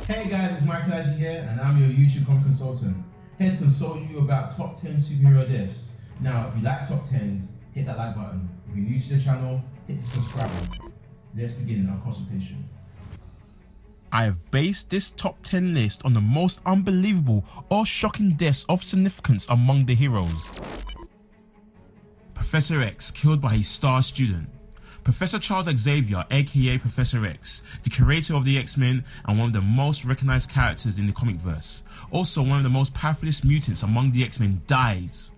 Hey guys, it's Michael Ajih here, and I'm your YouTube comic consultant. Here to consult you about top 10 superhero deaths. Now, if you like top 10s, hit that like button. If you're new to the channel, hit the subscribe button. Let's begin our consultation. I have based this top 10 list on the most unbelievable or shocking deaths of significance among the heroes. Professor X killed by his star student. Professor Charles Xavier, aka Professor X, the creator of the X-Men and one of the most recognized characters in the comic-verse, also one of the most powerfulest mutants among the X-Men, dies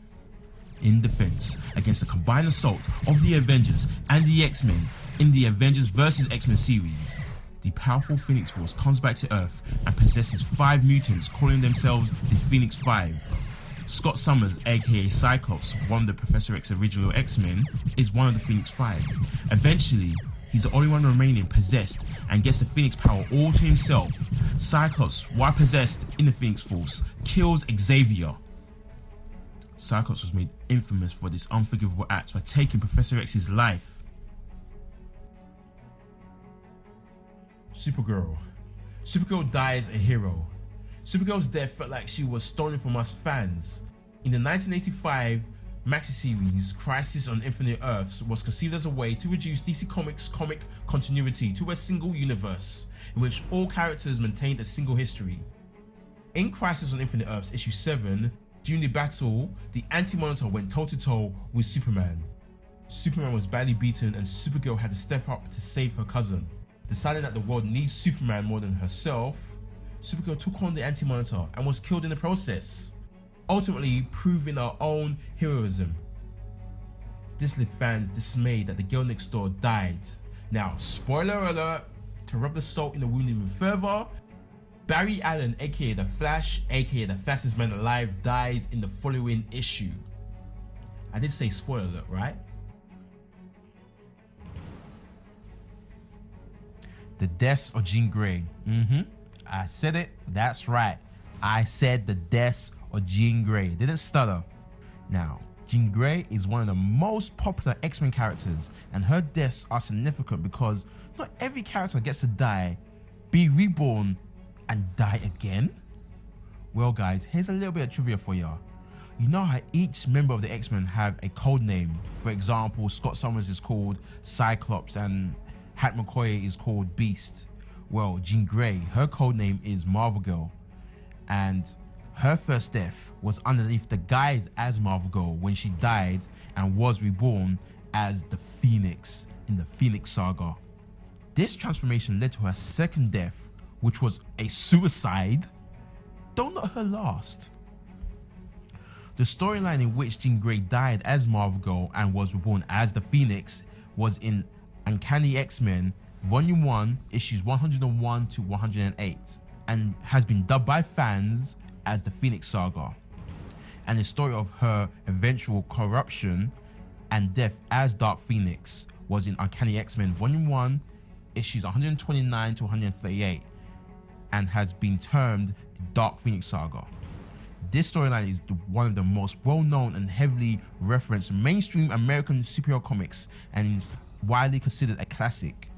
in defense against the combined assault of the Avengers and the X-Men in the Avengers vs. X-Men series. The powerful Phoenix Force comes back to Earth and possesses 5 mutants calling themselves the Phoenix 5. Scott Summers, aka Cyclops, one of the Professor X's original X-Men, is one of the Phoenix 5. Eventually, he's the only one remaining possessed and gets the Phoenix power all to himself. Cyclops, while possessed in the Phoenix Force, kills Xavier. Cyclops was made infamous for this unforgivable act by taking Professor X's life. Supergirl. Supergirl dies a hero. Supergirl's death felt like she was stolen from us fans. In the 1985 maxi series, Crisis on Infinite Earths was conceived as a way to reduce DC Comics' comic continuity to a single universe, in which all characters maintained a single history. In Crisis on Infinite Earths issue 7, during the battle, the Anti-Monitor went toe-to-toe with Superman. Superman was badly beaten and Supergirl had to step up to save her cousin. Deciding that the world needs Superman more than herself, Supergirl took on the Anti-Monitor and was killed in the process, ultimately proving her own heroism. This left fans dismayed that the girl next door died. Now, spoiler alert, to rub the salt in the wound even further, Barry Allen, aka The Flash, aka the fastest man alive, dies in the following issue. I did say spoiler alert, right? The deaths of Jean Grey. I said it, that's right. I said the deaths of Jean Grey. Didn't stutter. Now, Jean Grey is one of the most popular X-Men characters, and her deaths are significant because not every character gets to die, be reborn, and die again. Well guys, here's a little bit of trivia for y'all. You know how each member of the X-Men have a code name? For example, Scott Summers is called Cyclops and Hat McCoy is called Beast. Well, Jean Grey, her code name is Marvel Girl, and her first death was underneath the guise as Marvel Girl when she died and was reborn as the Phoenix in the Phoenix Saga. This transformation led to her second death, which was a suicide. Don't let her last. The storyline in which Jean Grey died as Marvel Girl and was reborn as the Phoenix was in Uncanny X-Men Volume 1, issues 101 to 108, and has been dubbed by fans as the Phoenix Saga. And the story of her eventual corruption and death as Dark Phoenix was in Uncanny X-Men Volume 1, issues 129 to 138, and has been termed the Dark Phoenix Saga. This storyline is one of the most well-known and heavily referenced mainstream American superhero comics and is widely considered a classic,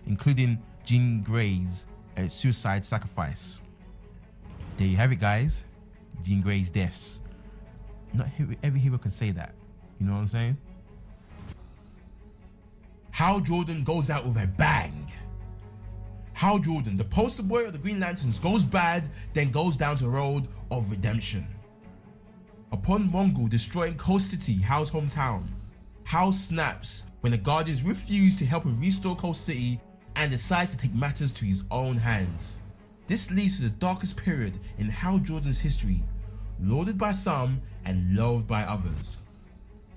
including Jean Grey's suicide sacrifice. There you have it guys, Jean Grey's deaths. Not every hero can say that, you know what I'm saying? Hal Jordan goes out with a bang. Hal Jordan, the poster boy of the Green Lanterns, goes bad, then goes down the road of redemption. Upon Mongol destroying Coast City, Hal's hometown, Hal snaps when the Guardians refuse to help him restore Coast City and decides to take matters to his own hands. This leads to the darkest period in Hal Jordan's history, lauded by some and loved by others.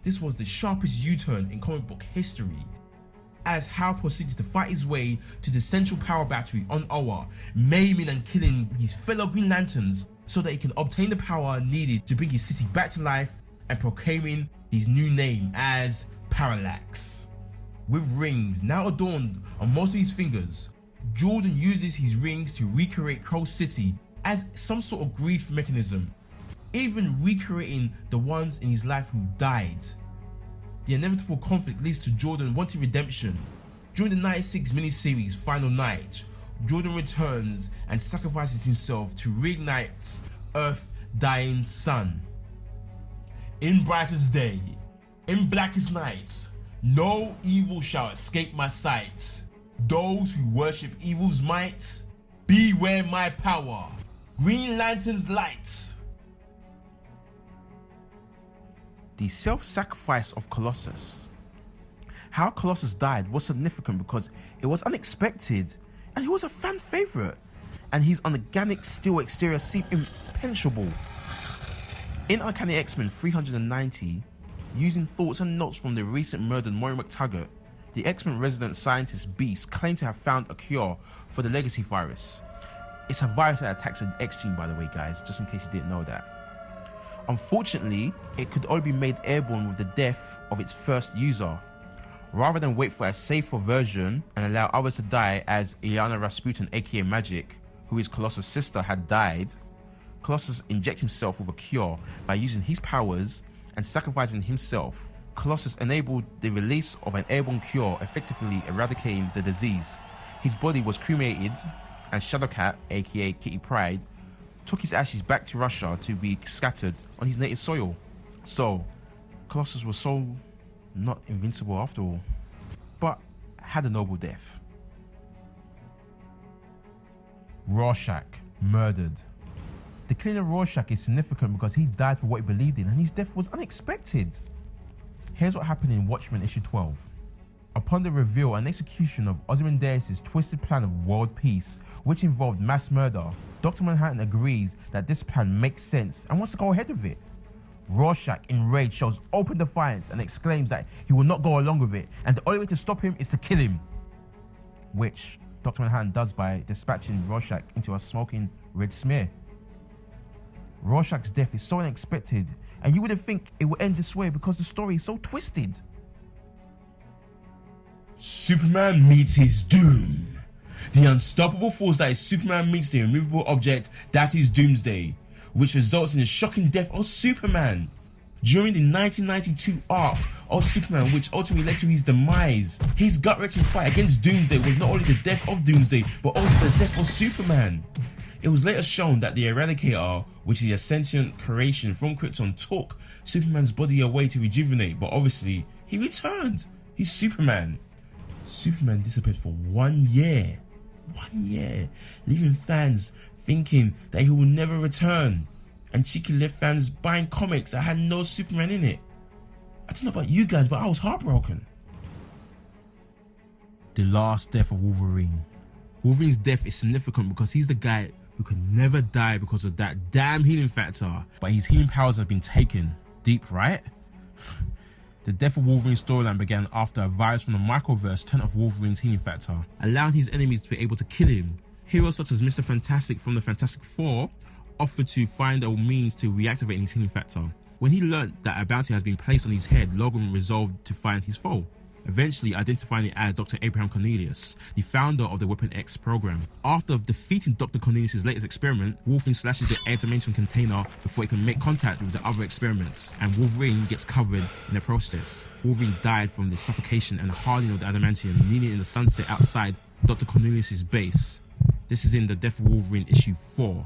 This was the sharpest U-turn in comic book history, as Hal proceeded to fight his way to the Central Power Battery on Oa, maiming and killing his fellow Green Lanterns so that he can obtain the power needed to bring his city back to life, and proclaiming his new name as Parallax. With rings now adorned on most of his fingers, Jordan uses his rings to recreate Coast City as some sort of grief mechanism, even recreating the ones in his life who died. The inevitable conflict leads to Jordan wanting redemption. During the 96 miniseries Final Night, Jordan returns and sacrifices himself to reignite Earth's dying sun. In brightest day, in blackest night, no evil shall escape my sight. Those who worship evil's might, beware my power. Green Lantern's light. The self-sacrifice of Colossus. How Colossus died was significant because it was unexpected and he was a fan favorite, and his unorganic steel exterior seemed impenetrable. In Uncanny X-Men 390, using thoughts and notes from the recent murdered Maury McTaggart, the X-Men resident scientist Beast claimed to have found a cure for the legacy virus. It's a virus that attacks an X gene, by the way, guys, just in case you didn't know that. Unfortunately, it could only be made airborne with the death of its first user. Rather than wait for a safer version and allow others to die, as Illyana Rasputin, aka Magic, who is Colossus' sister, had died, Colossus injects himself with a cure by using his powers and sacrificing himself. Colossus enabled the release of an airborne cure, effectively eradicating the disease. His body was cremated, and Shadowcat, aka Kitty Pryde, took his ashes back to Russia to be scattered on his native soil. So, Colossus was so not invincible after all, but had a noble death. Rorschach murdered. The killing of Rorschach is significant because he died for what he believed in, and his death was unexpected. Here's what happened in Watchmen issue 12. Upon the reveal and execution of Ozymandias' twisted plan of world peace, which involved mass murder, Dr. Manhattan agrees that this plan makes sense and wants to go ahead with it. Rorschach, enraged, shows open defiance and exclaims that he will not go along with it, and the only way to stop him is to kill him. Which Dr. Manhattan does by dispatching Rorschach into a smoking red smear. Rorschach's death is so unexpected, and you wouldn't think it would end this way because the story is so twisted. Superman meets his doom. The unstoppable force that is Superman meets the immovable object that is Doomsday, which results in the shocking death of Superman. During the 1992 arc of Superman, which ultimately led to his demise, his gut-wrenching fight against Doomsday was not only the death of Doomsday, but also the death of Superman. It was later shown that the Eradicator, which is a sentient creation from Krypton, took Superman's body away to rejuvenate, but obviously, he returned. He's Superman. Superman disappeared for 1 year. 1 year, leaving fans thinking that he will never return, and cheeky left fans buying comics that had no Superman in it. I don't know about you guys, but I was heartbroken. The last death of Wolverine. Wolverine's death is significant because he's the guy who could never die because of that damn healing factor, but his healing powers have been taken. Deep, right? The death of Wolverine's storyline began after a virus from the Microverse turned off Wolverine's healing factor, allowing his enemies to be able to kill him. Heroes such as Mr. Fantastic from the Fantastic Four offered to find a means to reactivate his healing factor. When he learned that a bounty has been placed on his head, Logan resolved to find his foe, eventually identifying it as Dr. Abraham Cornelius, the founder of the Weapon X program. After defeating Dr. Cornelius' latest experiment, Wolverine slashes the adamantium container before it can make contact with the other experiments, and Wolverine gets covered in the process. Wolverine died from the suffocation and hardening of the adamantium, kneeling in the sunset outside Dr. Cornelius' base. This is in The Death of Wolverine issue 4,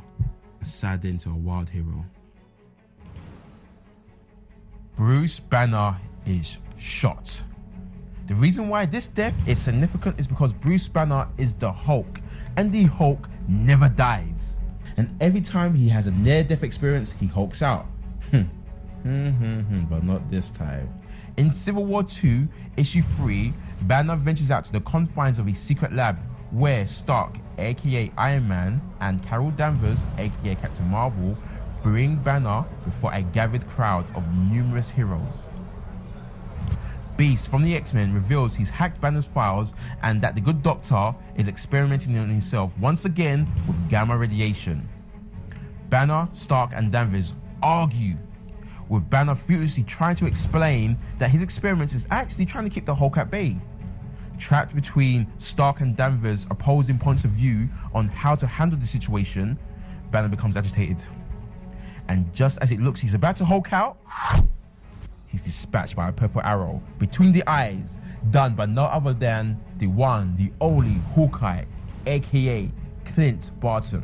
a sad end to a wild hero. Bruce Banner is shot. The reason why this death is significant is because Bruce Banner is the Hulk, and the Hulk never dies. And every time he has a near-death experience, he hulks out. But not this time. In Civil War 2, issue 3, Banner ventures out to the confines of his secret lab, where Stark, aka Iron Man, and Carol Danvers, aka Captain Marvel, bring Banner before a gathered crowd of numerous heroes. Beast from the X-Men reveals he's hacked Banner's files and that the Good Doctor is experimenting on himself once again with gamma radiation. Banner, Stark, and Danvers argue, with Banner furiously trying to explain that his experiments is actually trying to keep the Hulk at bay. Trapped between Stark and Danvers' opposing points of view on how to handle the situation, Banner becomes agitated. And just as it looks he's about to Hulk out, he's dispatched by a purple arrow between the eyes, done by no other than the one, the only Hawkeye, aka Clint Barton.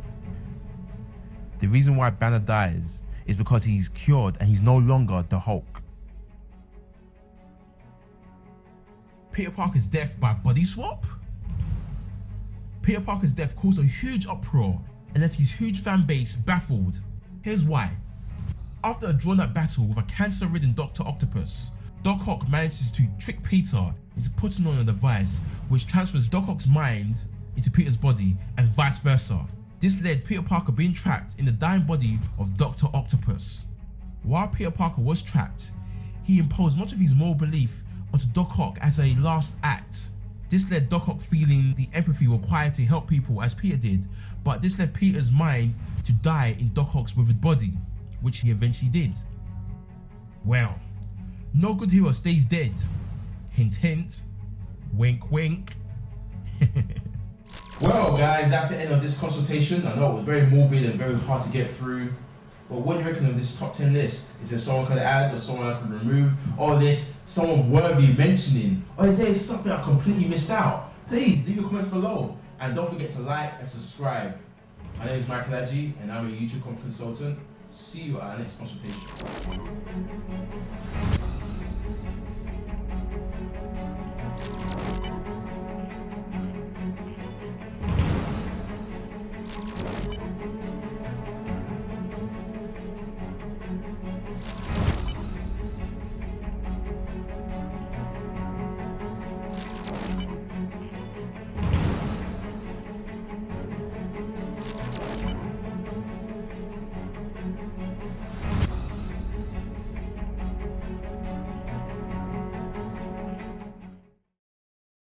The reason why Banner dies is because he's cured and he's no longer the Hulk. Peter Parker's death by body swap? Peter Parker's death caused a huge uproar and left his huge fan base baffled. Here's why. After a drawn-out battle with a cancer-ridden Dr. Octopus, Doc Ock manages to trick Peter into putting on a device which transfers Doc Ock's mind into Peter's body and vice versa. This led Peter Parker being trapped in the dying body of Dr. Octopus. While Peter Parker was trapped, he imposed much of his moral belief onto Doc Ock as a last act. This led Doc Ock feeling the empathy required to help people as Peter did, but this left Peter's mind to die in Doc Ock's withered body, which he eventually did. Well, no good hero stays dead. Hint hint, wink wink. Well guys, that's the end of this consultation. I know it was very morbid and very hard to get through. But what do you reckon of this top 10 list? Is there someone I could add or someone I could remove? Or is someone worthy mentioning? Or is there something I completely missed out? Please leave your comments below. And don't forget to like and subscribe. My name is Michael Ajih and I'm a YouTube comic consultant. See you at our next consultation.